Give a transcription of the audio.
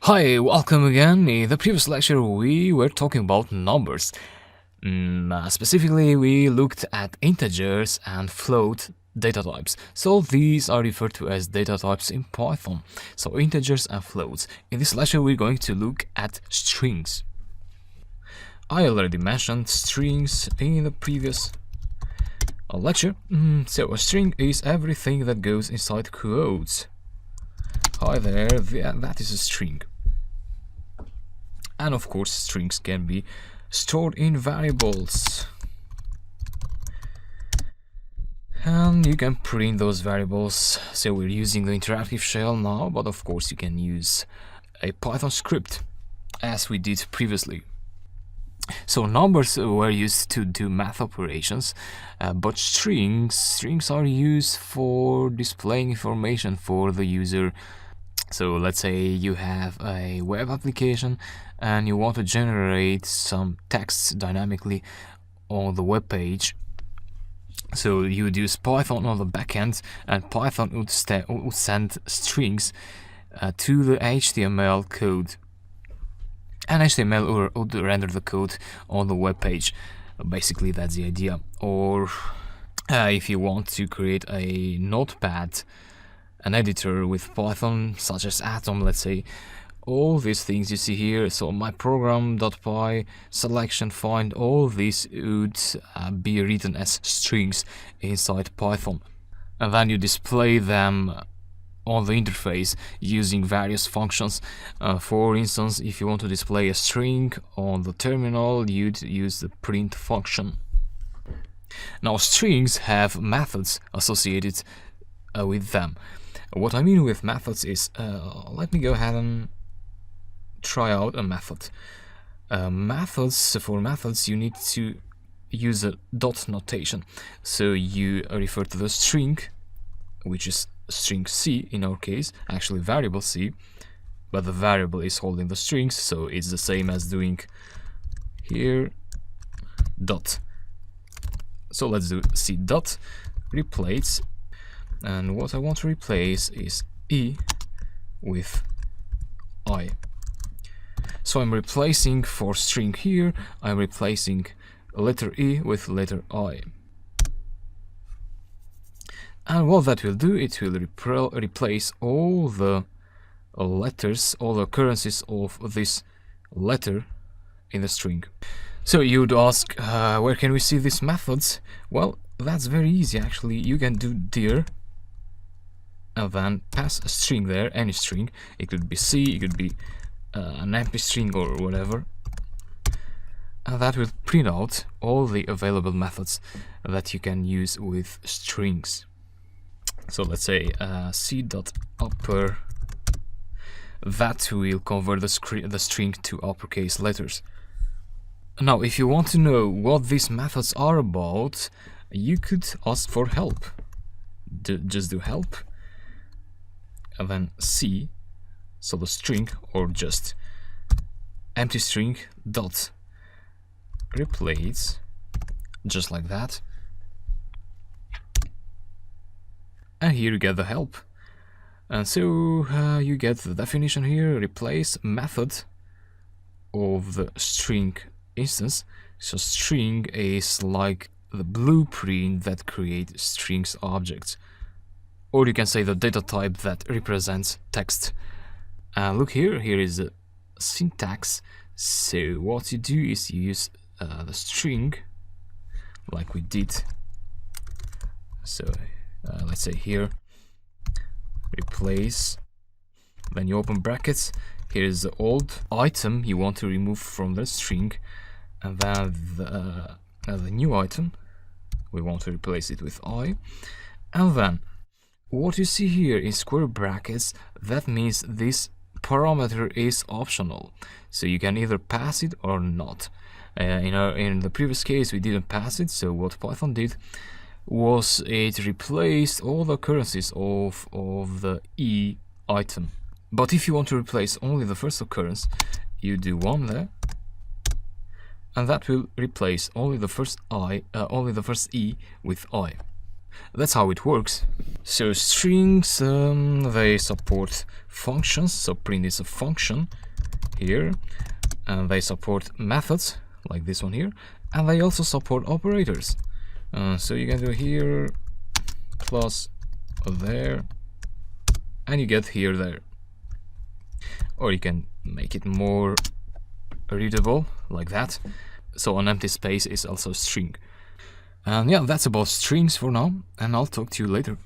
Hi, welcome again. In the previous lecture, we were talking about numbers. Specifically, we looked at integers and float data types. So these are referred to as data types in Python. So integers and floats. In this lecture, we're going to look at strings. I already mentioned strings in the previous lecture. So a string is everything that goes inside quotes. Hi there, that is a string. And of course, strings can be stored in variables. And you can print those variables. So we're using the interactive shell now, but of course you can use a Python script as we did previously. So numbers were used to do math operations, but strings are used for displaying information for the user. So let's say you have a web application and you want to generate some text dynamically on the web page. So you would use Python on the backend, and Python would send strings to the HTML code. And HTML would render the code on the web page. Basically, that's the idea. Or if you want to create a notepad, an editor with Python, such as Atom, let's say, all these things you see here, so my program.py, selection, find, all these would be written as strings inside Python. And then you display them on the interface using various functions. For instance, if you want to display a string on the terminal, you'd use the print function. Now, strings have methods associated with them. What I mean with methods is, let me go ahead and try out a method. For methods, you need to use a dot notation. So you refer to the string, which is string C in our case, actually variable C, but the variable is holding the strings, so it's the same as doing here dot. So let's do C dot replace. And what I want to replace is E with I. So I'm replacing for string here, I'm replacing letter E with letter I. And what that will do, it will replace all the letters, all the occurrences of this letter in the string. So you'd ask, where can we see these methods? Well, that's very easy actually. You can do dir and then pass a string there, any string. It could be C, it could be an empty string or whatever. And that will print out all the available methods that you can use with strings. So let's say C.upper, that will convert the string to uppercase letters. Now, if you want to know what these methods are about, you could ask for help. Just do help, and then C, so the string, or just empty string dot replace, just like that. And here you get the help. And so you get the definition here, replace method of the string instance. So string is like the blueprint that creates strings objects. Or you can say the data type that represents text. Look here is the syntax. So what you do is you use the string like we did. So let's say here replace, then you open brackets, here is the old item you want to remove from the string, and then the new item we want to replace it with I. And then what you see here in square brackets, that means this parameter is optional, so you can either pass it or not. In the previous case we didn't pass it, so what Python did was it replaced all the occurrences of the E item. But if you want to replace only the first occurrence, you do one there, and that will replace only the first E with I. That's how it works. So strings, they support functions, so print is a function here, and they support methods like this one here, and they also support operators. So you can do here plus there, and you get here there. Or you can make it more readable like that. So an empty space is also a string. And yeah, that's about strings for now, and I'll talk to you later.